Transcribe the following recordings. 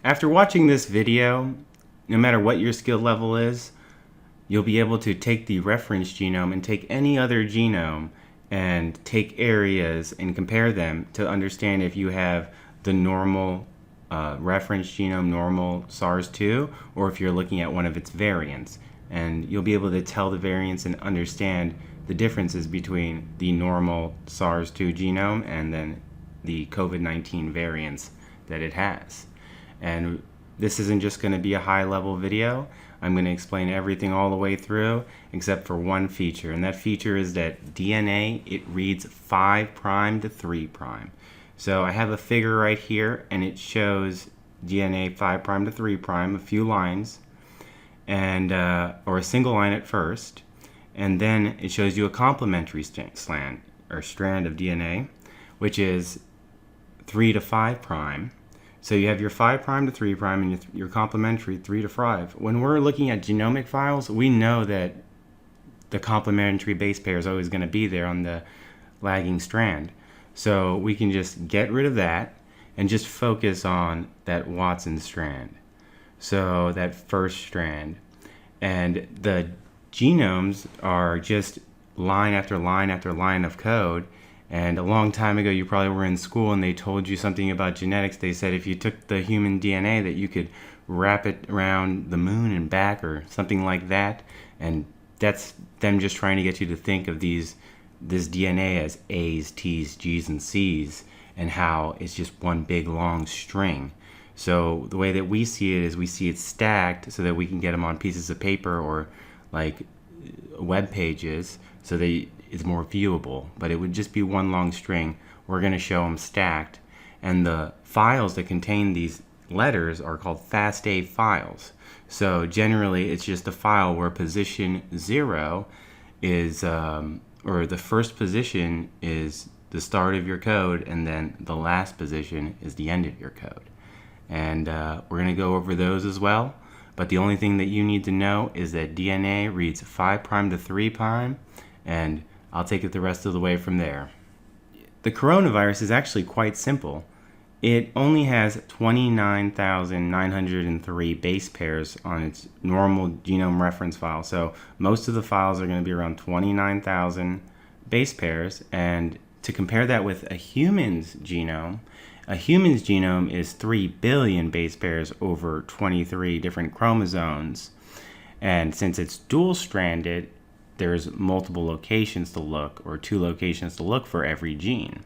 After watching this video, no matter what your skill level is, you'll be able to take the reference genome and take any other genome and take areas and compare them to understand if you have the normal reference genome, normal SARS-2, or if you're looking at one of its variants. And you'll be able to tell the variants and understand the differences between the normal SARS-2 genome and then the COVID-19 variants that it has. And this isn't just going to be a high-level video. I'm going to explain everything all the way through except for one feature, and that feature is that DNA, it reads 5' to 3'. So I have a figure right here, and it shows DNA 5' to 3', a few lines, and or a single line at first, and then it shows you a complementary strand of DNA, which is 3 to 5'. So you have your 5' to 3' and your complementary 3 to 5. When we're looking at genomic files, we know that the complementary base pair is always going to be there on the lagging strand. So we can just get rid of that and just focus on that Watson strand. So that first strand. And the genomes are just line after line after line of code. And a long time ago, you probably were in school and they told you something about genetics. They said if you took the human DNA that you could wrap it around the moon and back or something like that. And that's them just trying to get you to think of this DNA as A's, T's, G's, and C's, and how it's just one big long string. So the way that we see it is we see it stacked so that we can get them on pieces of paper or like web pages so that it's more viewable, but it would just be one long string. We're going to show them stacked, and the files that contain these letters are called FASTA files. So generally it's just a file where position 0 is or the first position is the start of your code, and then the last position is the end of your code. And we're going to go over those as well, but the only thing that you need to know is that DNA reads 5' to 3', and I'll take it the rest of the way from there. The coronavirus is actually quite simple. It only has 29,903 base pairs on its normal genome reference file. So most of the files are going to be around 29,000 base pairs. And to compare that with a human's genome is 3 billion base pairs over 23 different chromosomes. And since it's dual-stranded, there's multiple locations to look, or 2 locations to look for every gene.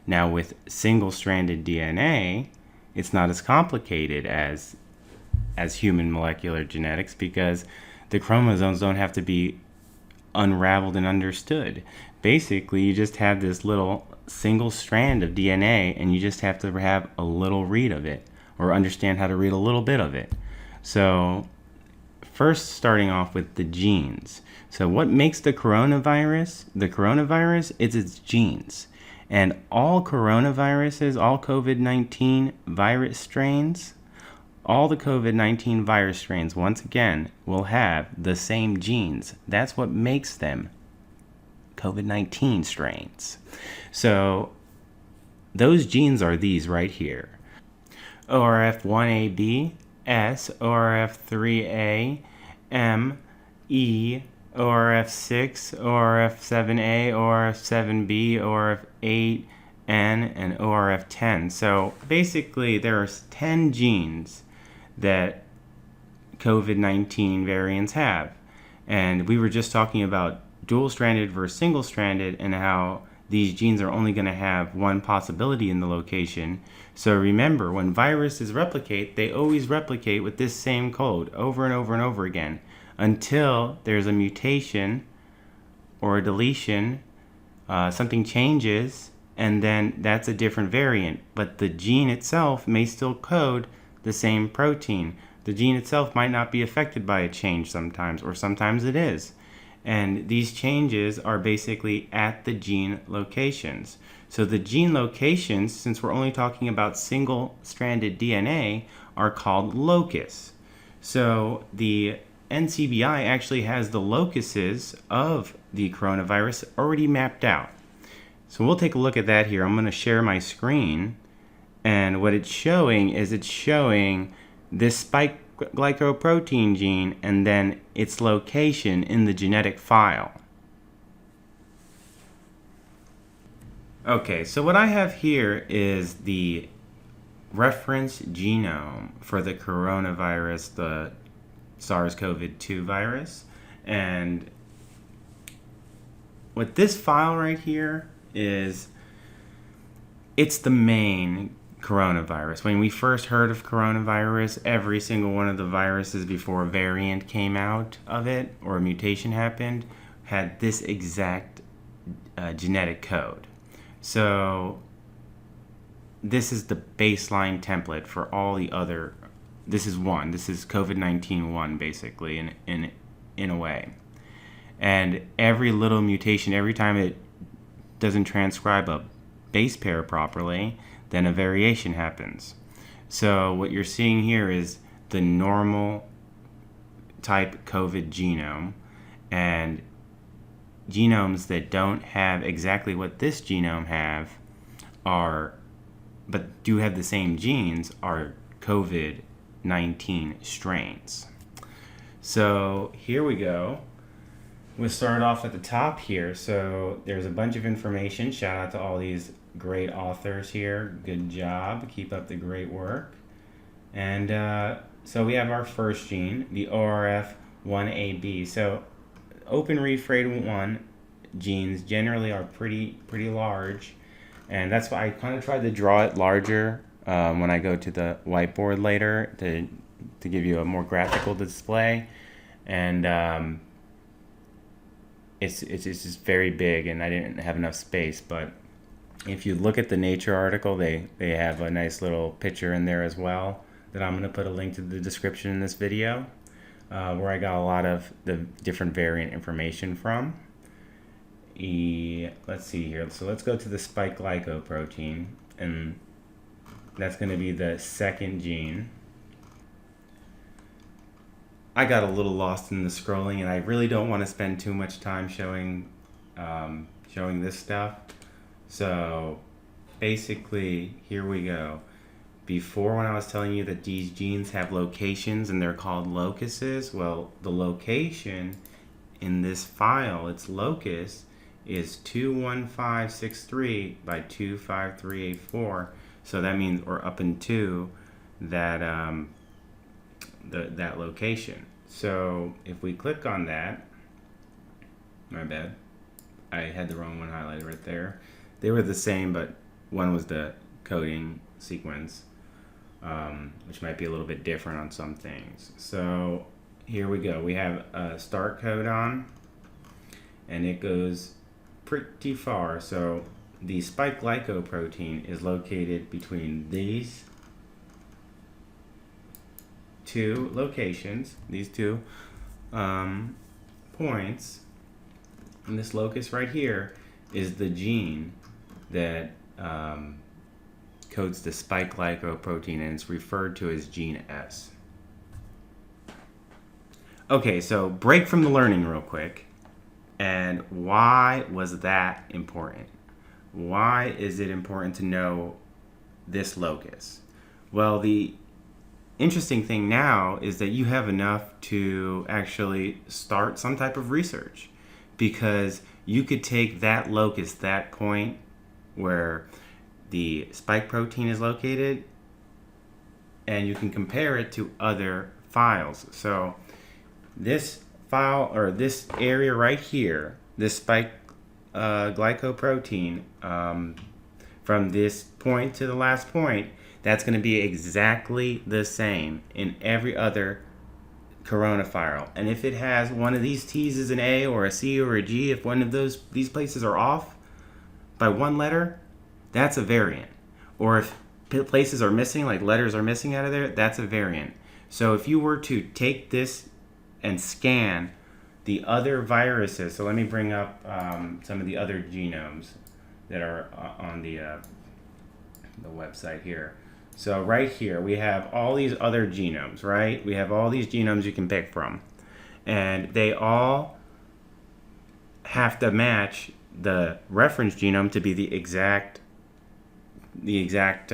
Now with single-stranded DNA, it's not as complicated as human molecular genetics because the chromosomes don't have to be unraveled and understood. Basically, you just have this little single strand of DNA and you just have to have a little read of it or understand how to read a little bit of it. So first, starting off with the genes. So what makes the coronavirus? The coronavirus is its genes. And all coronaviruses, all COVID-19 virus strains, all the COVID-19 virus strains, once again, will have the same genes. That's what makes them COVID-19 strains. So those genes are these right here. ORF1AB, S, ORF3A, M, E, ORF6, ORF7A, ORF7B, ORF8, N, and ORF10. So basically there are 10 genes that COVID-19 variants have. And we were just talking about dual-stranded versus single-stranded and how these genes are only going to have one possibility in the location. So remember, when viruses replicate, they always replicate with this same code over and over and over again until there's a mutation or a deletion, something changes, and then that's a different variant. But the gene itself may still code the same protein. The gene itself might not be affected by a change sometimes, or sometimes it is. And these changes are basically at the gene locations. So the gene locations, since we're only talking about single-stranded DNA, are called locus. So the NCBI actually has the locuses of the coronavirus already mapped out. So we'll take a look at that here. I'm going to share my screen And what it's showing is it's showing this spike glycoprotein gene and then its location in the genetic file. Okay, so what I have here is the reference genome for the coronavirus, the SARS-CoV-2 virus. And what this file right here is, it's the main coronavirus. When we first heard of coronavirus, every single one of the viruses before a variant came out of it or a mutation happened had this exact genetic code. So this is the baseline template for all the other. This is COVID-19 1, basically, in a way. And every little mutation, every time it doesn't transcribe a base pair properly, then a variation happens. So what you're seeing here is the normal type COVID genome, and genomes that don't have exactly what this genome have but do have the same genes are COVID-19 strains. So here we go. We'll start off at the top here. So there's a bunch of information. Shout out to all these great authors here. Good job. Keep up the great work. And so we have our first gene, the ORF1AB. So open reef rate 1 genes generally are pretty large. And that's why I kind of tried to draw it larger when I go to the whiteboard later to give you a more graphical display. And it's just very big, and I didn't have enough space. But if you look at the Nature article, they have a nice little picture in there as well that I'm going to put a link to the description in this video, where I got a lot of the different variant information from. Let's see here. So let's go to the spike glycoprotein, and that's going to be the second gene. I got a little lost in the scrolling, and I really don't want to spend too much time showing this stuff. So basically, here we go. Before, when I was telling you that these genes have locations and they're called locuses, well, the location in this file, its locus, is 21563 by 25384. So that means we're up into that that location. So if we click on that, my bad, I had the wrong one highlighted right there. They were the same, but one was the coding sequence, which might be a little bit different on some things. So here we go. We have a start codon, and it goes pretty far. So the spike glycoprotein is located between these two locations, these two points, and this locus right here is the gene that codes the spike glycoprotein, and it's referred to as gene S. Okay, so break from the learning real quick. And why was that important? Why is it important to know this locus? Well, the interesting thing now is that you have enough to actually start some type of research, because you could take that locus, that point where the spike protein is located, and you can compare it to other files. So this file, or this area right here, this spike glycoprotein, from this point to the last point, that's going to be exactly the same in every other corona file. And if it has one of these T's is an A or a C or a G, if one of these places are off by one letter, that's a variant. Or if places are missing, like letters are missing out of there, that's a variant. So if you were to take this and scan the other viruses, so let me bring up some of the other genomes that are on the website here. So right here we have all these other genomes, right? We have all these genomes you can pick from, and they all have to match the reference genome to be the exact the exact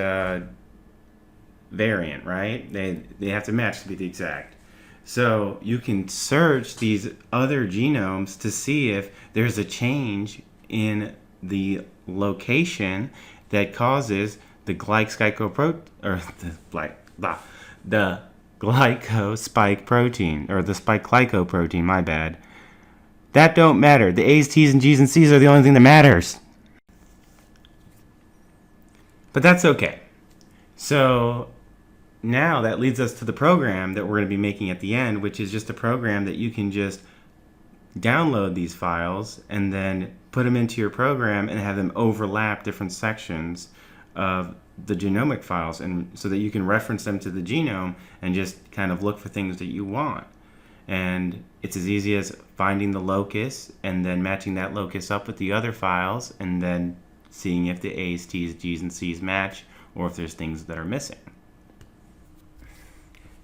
variant, right? They have to match to be the exact. So you can search these other genomes to see if there's a change in the location that causes the the glycospike protein, or the spike glycoprotein, my bad. That don't matter. The A's, T's, and G's, and C's are the only thing that matters. But that's okay. So now that leads us to the program that we're going to be making at the end, which is just a program that you can just download these files and then put them into your program and have them overlap different sections of the genomic files, and so that you can reference them to the genome and just kind of look for things that you want. And it's as easy as finding the locus and then matching that locus up with the other files and then seeing if the A's, T's, G's, and C's match, or if there's things that are missing.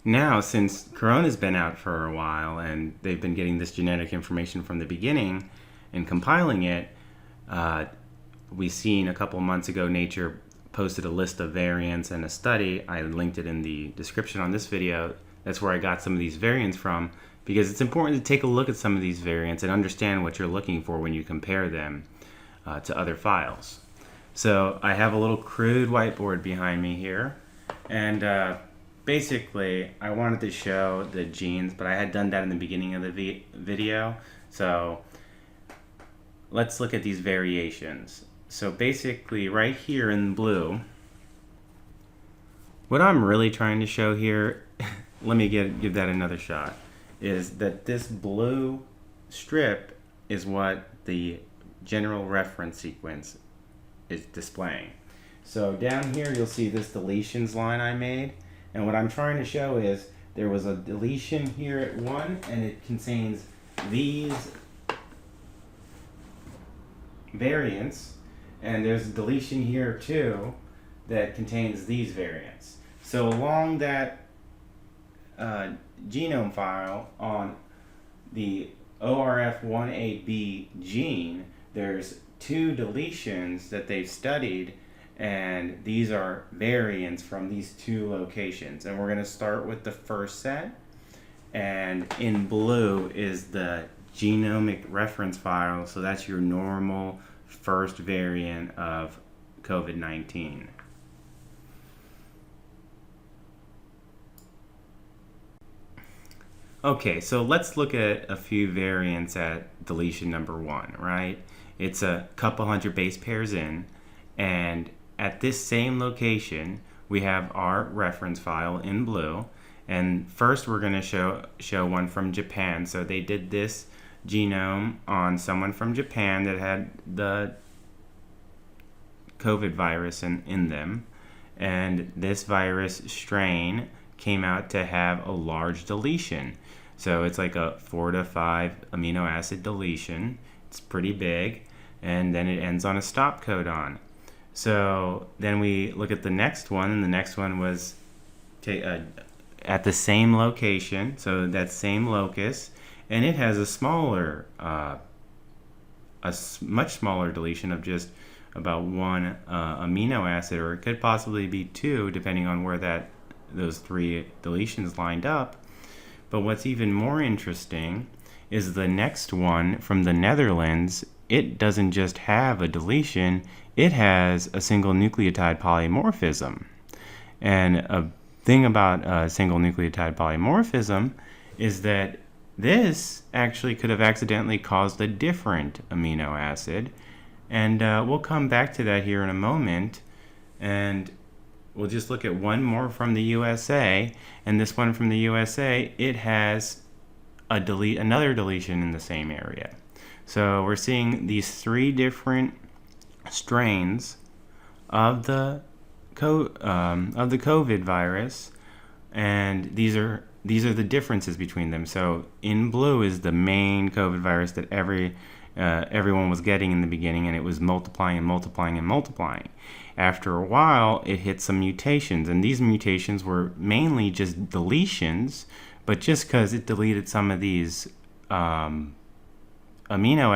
Now, since Corona's been out for a while and they've been getting this genetic information from the beginning and compiling it, we've seen a couple months ago Nature posted a list of variants and a study. I linked it in the description on this video. That's where I got some of these variants from, because it's important to take a look at some of these variants and understand what you're looking for when you compare them to other files. So I have a little crude whiteboard behind me here, and basically I wanted to show the genes, but I had done that in the beginning of the video. So let's look at these variations. So basically right here in blue, what I'm really trying to show here, let me give that another shot, is that this blue strip is what the general reference sequence is displaying. So down here you'll see this deletions line I made, and what I'm trying to show is there was a deletion here at 1, and it contains these variants, and there's a deletion here too that contains these variants. So along that genome file on the ORF1AB gene, there's 2 deletions that they've studied, and these are variants from these 2 locations. And we're going to start with the first set, and in blue is the genomic reference file, so that's your normal first variant of COVID-19. Okay, so let's look at a few variants at deletion number 1, right? It's a couple hundred base pairs in, and at this same location we have our reference file in blue. And first we're going to show one from Japan. So they did this genome on someone from Japan that had the COVID virus in them, and this virus strain came out to have a large deletion. So it's like a 4 to 5 amino acid deletion. It's pretty big, and then it ends on a stop codon. So then we look at the next one, and the next one was at the same location, so that same locus, and it has a smaller, much smaller deletion of just about 1 amino acid, or it could possibly be 2, depending on where those 3 deletions lined up. But what's even more interesting is the next one from the Netherlands. It doesn't just have a deletion, it has a single nucleotide polymorphism. And a thing about single nucleotide polymorphism is that this actually could have accidentally caused a different amino acid, and we'll come back to that here in a moment. And we'll just look at one more from the USA, and this one from the USA, it has another deletion in the same area. So we're seeing these 3 different strains of the COVID virus, and these are the differences between them. So in blue is the main COVID virus that everyone was getting in the beginning, and it was multiplying and multiplying and multiplying. After a while, it hit some mutations, and these mutations were mainly just deletions, but just because it deleted some of these amino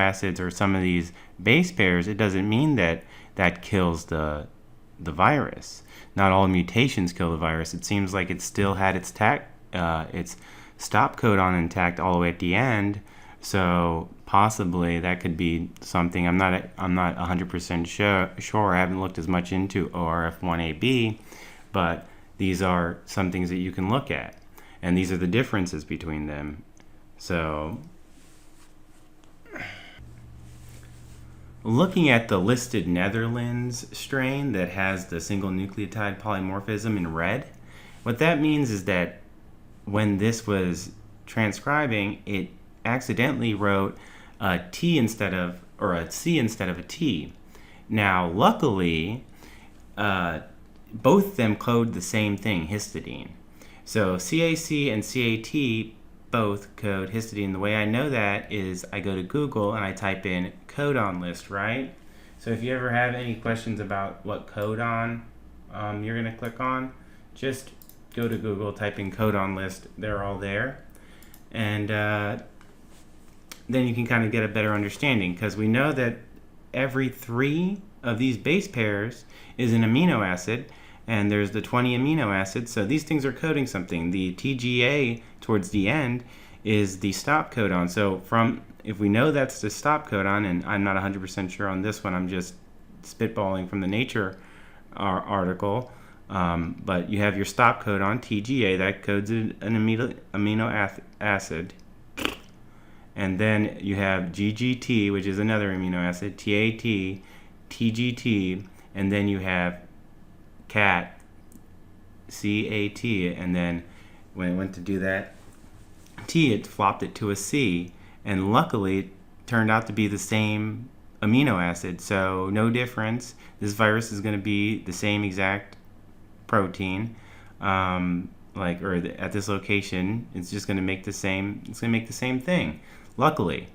acids or some of these base pairs, it doesn't mean that kills the the virus. Not all mutations kill the virus. It seems like it still had its stop codon intact all the way at the end. So possibly that could be something. I'm not 100% sure. I haven't looked as much into ORF1AB, but these are some things that you can look at, and these are the differences between them. So looking at the listed Netherlands strain that has the single nucleotide polymorphism in red, what that means is that when this was transcribing, it accidentally wrote a T instead of, or a C instead of a T. Now, luckily, both of them code the same thing, histidine. So CAC and CAT both code histidine. The way I know that is I go to Google and I type in Codon List, right? So if you ever have any questions about what codon you're going to click on, just go to Google, type in Codon List. They're all there. And then you can kind of get a better understanding, because we know that every 3 of these base pairs is an amino acid, and there's the 20 amino acids, so these things are coding something. The TGA towards the end is the stop codon. So if we know that's the stop codon, and I'm not 100% sure on this one, I'm just spitballing from the Nature article, but you have your stop codon, TGA, that codes an amino acid. And then you have GGT, which is another amino acid, TAT, TGT, and then you have CAT, CAT, and then when it went to do that T, it flopped it to a C, and luckily it turned out to be the same amino acid, so no difference. This virus is going to be the same exact protein, at this location, it's just going to make the same. It's going to make the same thing. Luckily,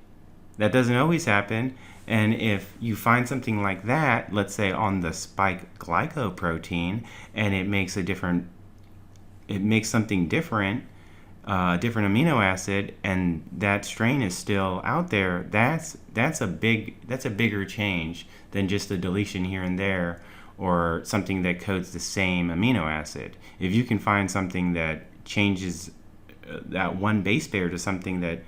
that doesn't always happen. And if you find something like that, let's say on the spike glycoprotein, and it makes something different, different amino acid, and that strain is still out there, that's a bigger change than just a deletion here and there, or something that codes the same amino acid. If you can find something that changes that one base pair to something that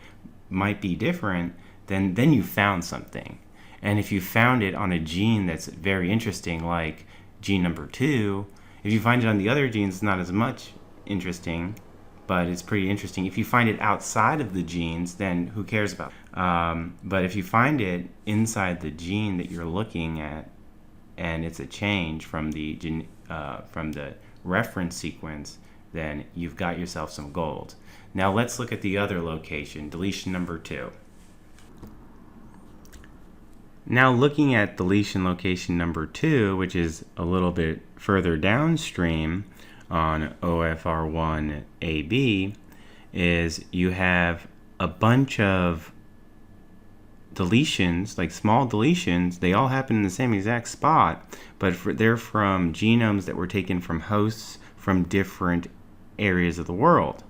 might be different, then you found something. And if you found it on a gene that's very interesting, like gene number 2, if you find it on the other genes, it's not as much interesting, but it's pretty interesting. If you find it outside of the genes, then who cares about it? But if you find it inside the gene that you're looking at, and it's a change from the reference sequence, then you've got yourself some gold. Now let's look at the other location, deletion number 2. Now looking at deletion location number 2, which is a little bit further downstream on OFR1AB, is you have a bunch of deletions, like small deletions. They all happen in the same exact spot, but they're from genomes that were taken from hosts from different areas of the world.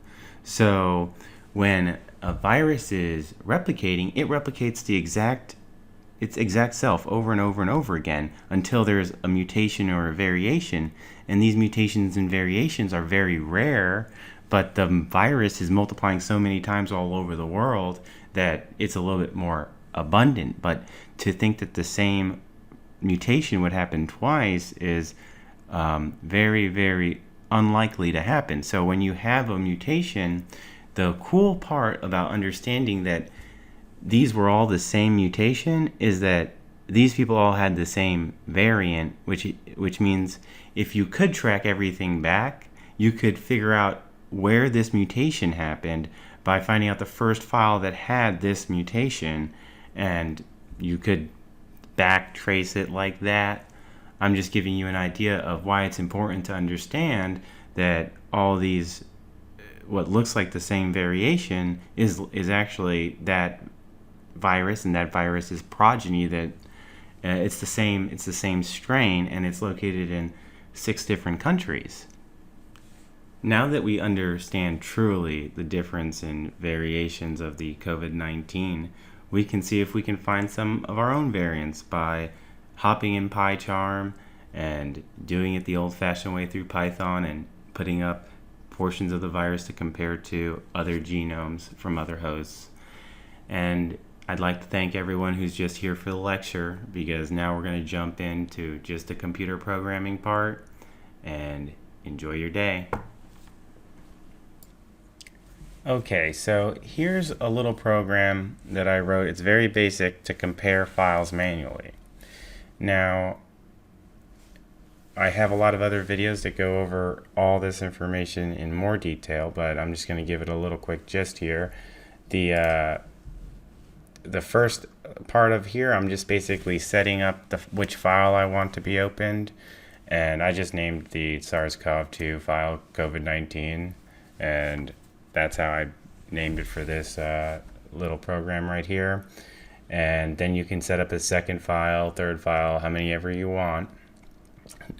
So when a virus is replicating, it replicates its exact self over and over and over again until there's a mutation or a variation. And these mutations and variations are very rare, but the virus is multiplying so many times all over the world that it's a little bit more abundant. But to think that the same mutation would happen twice is very, very unlikely to happen. So when you have a mutation, the cool part about understanding that these were all the same mutation is that these people all had the same variant, which means if you could track everything back, you could figure out where this mutation happened by finding out the first file that had this mutation, and you could back trace it like that. I'm just giving you an idea of why it's important to understand that all these, what looks like the same variation is actually that virus, and that virus is progeny, that it's the same strain, and it's located in 6 different countries. Now that we understand truly the difference in variations of the COVID-19, we can see if we can find some of our own variants by hopping in PyCharm and doing it the old-fashioned way through Python and putting up portions of the virus to compare to other genomes from other hosts. And I'd like to thank everyone who's just here for the lecture, because now we're going to jump into just the computer programming part, and enjoy your day. Okay, so here's a little program that I wrote. It's very basic to compare files manually. Now, I have a lot of other videos that go over all this information in more detail, but I'm just going to give it a little quick gist here. The first part of here, I'm just basically setting up which file I want to be opened, and I just named the SARS-CoV-2 file COVID-19, and that's how I named it for this little program right here. And then you can set up a second file, third file, how many ever you want.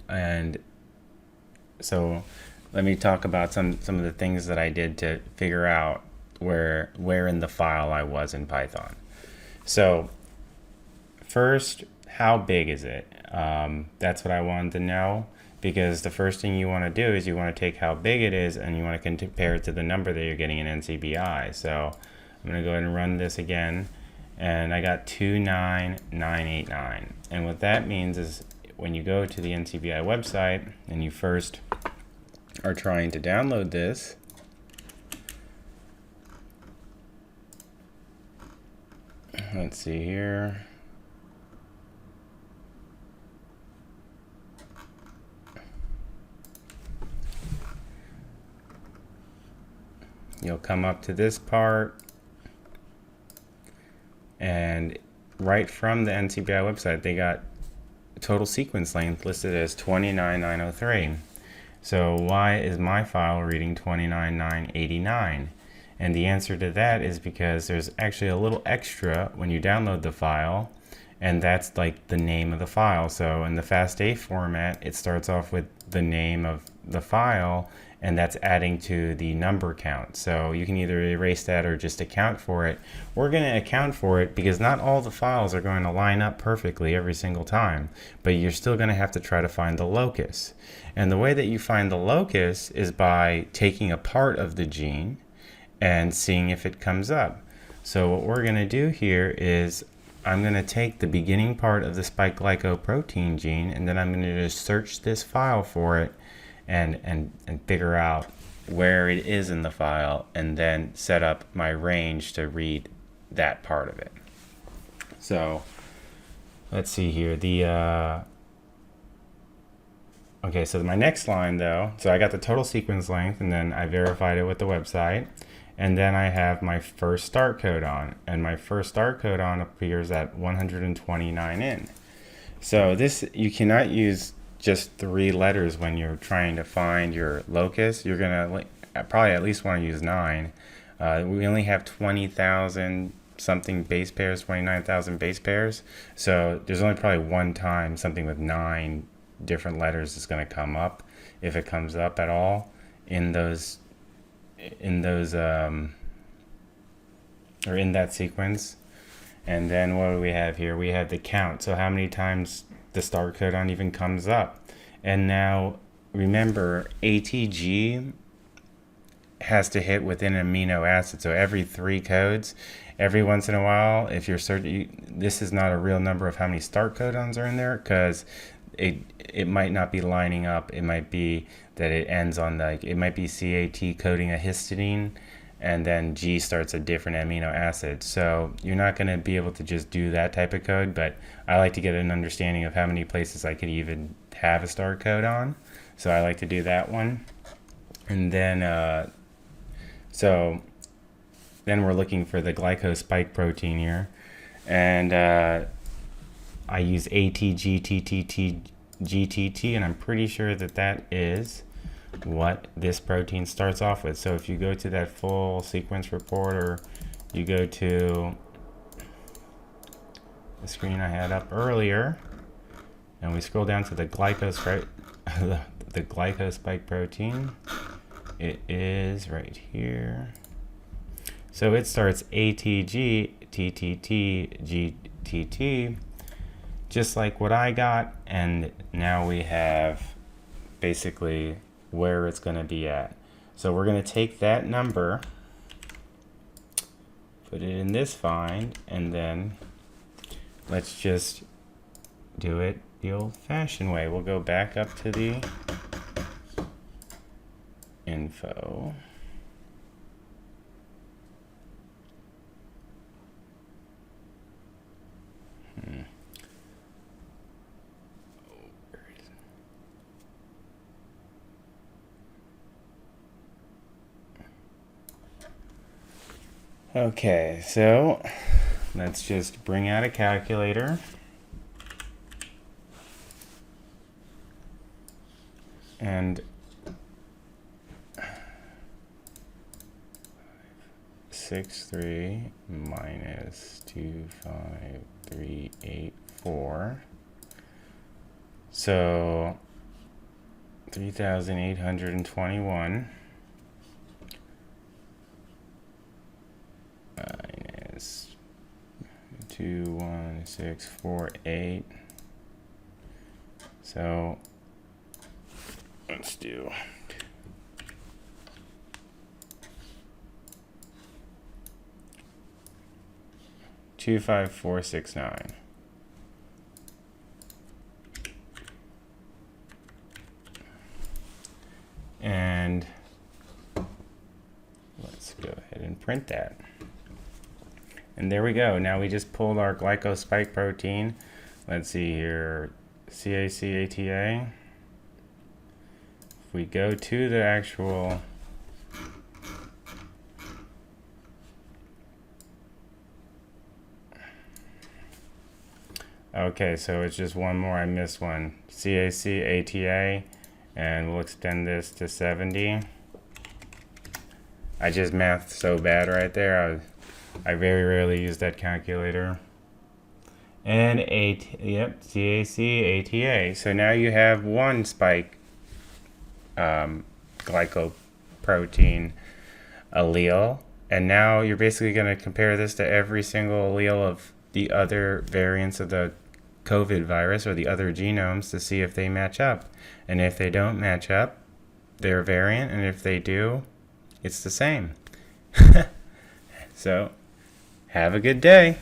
And so let me talk about some of the things that I did to figure out where in the file I was in Python. So first, how big is it? That's what I wanted to know, because the first thing you want to do is you want to take how big it is and you want to compare it to the number that you're getting in NCBI. So I'm going to go ahead and run this again, and I got 29989. And what that means is when you go to the NCBI website and you first are trying to download this, let's see here. You'll come up to this part, and right from the NCBI website, they got total sequence length listed as 29903. So why is my file reading 29989? And the answer to that is because there's actually a little extra when you download the file, and that's like the name of the file. So in the FASTA format, it starts off with the name of the file, and that's adding to the number count. So you can either erase that or just account for it. We're going to account for it because not all the files are going to line up perfectly every single time, but you're still going to have to try to find the locus. And the way that you find the locus is by taking a part of the gene and seeing if it comes up. So what we're going to do here is I'm going to take the beginning part of the spike glycoprotein gene, and then I'm going to just search this file for it and figure out where it is in the file, and then set up my range to read that part of it. So let's see here. Okay, so my next line though, so I got the total sequence length, and then I verified it with the website, and then I have my first start codon, and my first start codon appears at 129 in. So this, you cannot use just 3 letters when you're trying to find your locus. You're gonna probably at least want to use 9. We only have 20,000 something base pairs, 29,000 base pairs. So there's only probably one time something with 9 different letters is going to come up, if it comes up at all, in those or in that sequence. And then what do we have here? We have the count. So how many times the start codon even comes up. And now remember, ATG has to hit within an amino acid. So every 3 codes, every once in a while, if you're searching, this is not a real number of how many start codons are in there, because it might not be lining up. It might be that it ends on it might be CAT coding a histidine, and then G starts a different amino acid. So you're not going to be able to just do that type of code, but I like to get an understanding of how many places I could even have a start codon. So I like to do that one. And then, so then we're looking for the glycospike protein here. And I use ATGTTGTT, and I'm pretty sure that that is what this protein starts off with. So if you go to that full sequence report, or you go to the screen I had up earlier, and we scroll down to the glycospike protein, it is right here. So it starts ATGTTGTT just like what I got, and now we have basically where it's going to be at. So we're going to take that number, put it in this find, and then let's just do it the old-fashioned way. We'll go back up to the info. Okay, so let's just bring out a calculator. And 63 minus 25384. So 3,821 minus 21648. So let's do 25469. And let's go ahead and print that. And there we go. Now we just pulled our glycospike protein. Let's see here, CAC-ATA. If we go to the actual okay, so it's just one more. I missed one. CAC-ATA, and we'll extend this to 70. I just mathed so bad right there. I very rarely use that calculator. And CAC-ATA. So now you have one spike glycoprotein allele, and now you're basically going to compare this to every single allele of the other variants of the COVID virus or the other genomes to see if they match up. And if they don't match up, they're a variant, and if they do, it's the same. So, have a good day.